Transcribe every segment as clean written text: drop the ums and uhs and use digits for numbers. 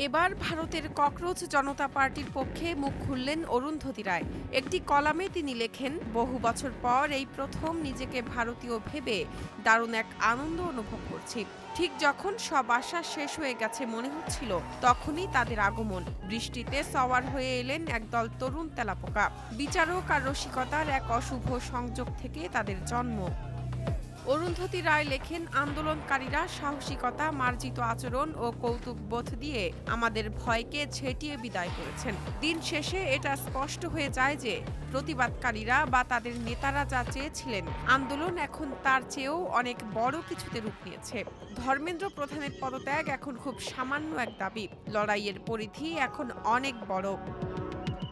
এবার ভারতের ককরোচ জনতা পার্টির পক্ষে মুখ খুললেন অরুন্ধতী রায়। একটি কলামে তিনি লেখেন, বহু বছর পর এই প্রথম নিজেকে ভারতীয় ভেবে দারুণ এক আনন্দ অনুভব করছি। ঠিক যখন সব আশা শেষ হয়ে গেছে মনে হচ্ছিল, তখনই তাদের আগমন। বৃষ্টিতে সওয়ার হয়ে এলেন একদল তরুণ তেলাপোকা। বিচারক আর রসিকতার এক অশুভ সংযোগ থেকে তাদের জন্ম। অরুন্ধতী রায় লেখেন, আন্দোলনকারীরা সাহসিকতা, মার্জিত আচরণ ও কৌতুকবোধ দিয়ে আমাদের ভয়কে ঝেঁটিয়ে বিদায় করেছেন। দিন শেষে এটা স্পষ্ট হয়ে যায় যে প্রতিবাদকারীরা বা তাদের নেতারা যা চেয়েছিলেন, আন্দোলন এখন তার চেয়েও অনেক বড় কিছুতে রূপ নিয়েছে। ধর্মেন্দ্র প্রধানের পদত্যাগ এখন খুব সামান্য এক দাবি, লড়াইয়ের পরিধি এখন অনেক বড়।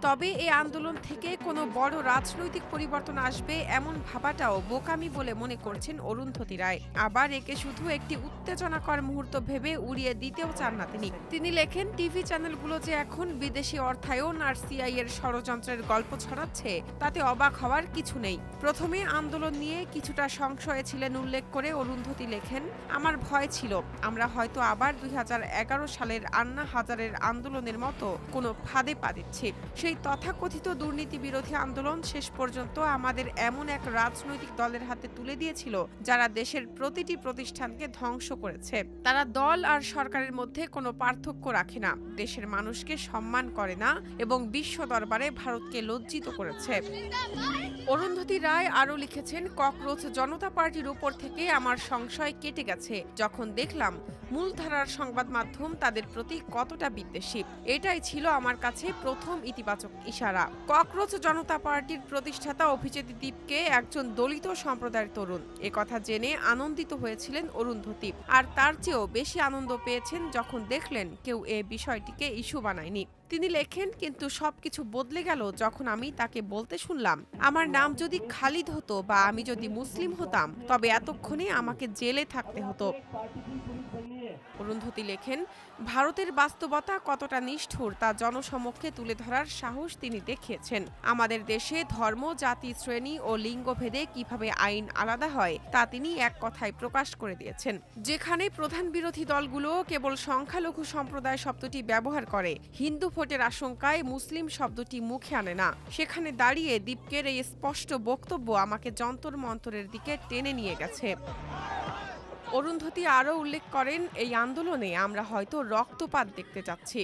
তবে এই আন্দোলন থেকে কোনো বড় রাজনৈতিক পরিবর্তন আসবে এমন ভাবাটাও বোকামি বলে মনে করছেন অরুন্ধতী রায়। আবার একে শুধু একটি উত্তেজনাকর মুহূর্ত ভেবে উড়িয়ে দিতেও চান না তিনি লেখেন, টিভি চ্যানেলগুলো যে এখন বিদেশি অর্থায়ন আর সিআই এর ষড়যন্ত্রের গল্প ছড়াচ্ছে, তাতে অবাক হওয়ার কিছু নেই। প্রথমে আন্দোলন নিয়ে কিছুটা সংশয়ে ছিলেন উল্লেখ করে অরুন্ধতী লেখেন, আমার ভয় ছিল আমরা হয়তো আবার 2011 সালের আন্না হাজারের আন্দোলনের মতো কোনো ফাঁদে পা দিচ্ছি। সেই তথাকথিত দুর্নীতি বিরোধী আন্দোলন শেষ পর্যন্ত আমাদের এমন এক রাজনৈতিক দলের হাতে তুলে দিয়েছিল যারা দেশের প্রতিটি প্রতিষ্ঠানকে ধ্বংস করেছে। তারা দল আর সরকারের মধ্যে কোনো পার্থক্য রাখে না, দেশের মানুষকে সম্মান করে না এবং বিশ্ব দরবারে ভারতকে লজ্জিত করেছে। অরুন্ধতী রায় আরও লিখেছেন, ককরোচ জনতা পার্টির উপর থেকে আমার সংশয় কেটে গেছে যখন দেখলাম মূলধারার সংবাদ মাধ্যম তাদের প্রতি কতটা বিদ্বেষী। এটাই ছিল আমার কাছে প্রথম ইতিবাচক ইশারা। ককরোচ জনতা পার্টির প্রতিষ্ঠাতা অভিজিৎ দীপকে একজন দলিত সম্প্রদায়ের তরুণ, একথা জেনে আনন্দিত হয়েছিলেন অরুন্ধতী। আর তার চেয়েও বেশি আনন্দ পেয়েছেন যখন দেখলেন কেউ এ বিষয়টিকে ইস্যু বানায়নি। তিনি লেখেন, কিন্তু সবকিছু বদলে গেল যখন আমি তাকে বলতে শুনলাম, আমার নাম যদি খালিদ হতো বা আমি যদি মুসলিম হতাম, তবে এতক্ষণে আমাকে জেলে থাকতে হতো। অরুন্ধতী লেখেন, ভারতের বাস্তবতা কতটা নিষ্ঠুর তা জনসমক্ষে তুলে ধরার সাহস তিনি দেখিয়েছেন। আমাদের দেশে ধর্ম, জাতি, শ্রেণী ও লিঙ্গভেদে কিভাবে আইন আলাদা হয় তা তিনি এক কথায় প্রকাশ করে দিয়েছেন। যেখানে প্রধান বিরোধী দলগুলো কেবল সংখ্যালঘু সম্প্রদায় শব্দটি ব্যবহার করে, হিন্দু ভোটের আশঙ্কায় মুসলিম শব্দটি মুখে আনে না, সেখানে দাঁড়িয়ে দীপকের এই স্পষ্ট বক্তব্য আমাকে যন্তর মন্তরের দিকে টেনে নিয়ে গেছে। অরুন্ধতী আরও উল্লেখ করেন, এই আন্দোলনে আমরা হয়তো রক্তপাত দেখতে যাচ্ছি।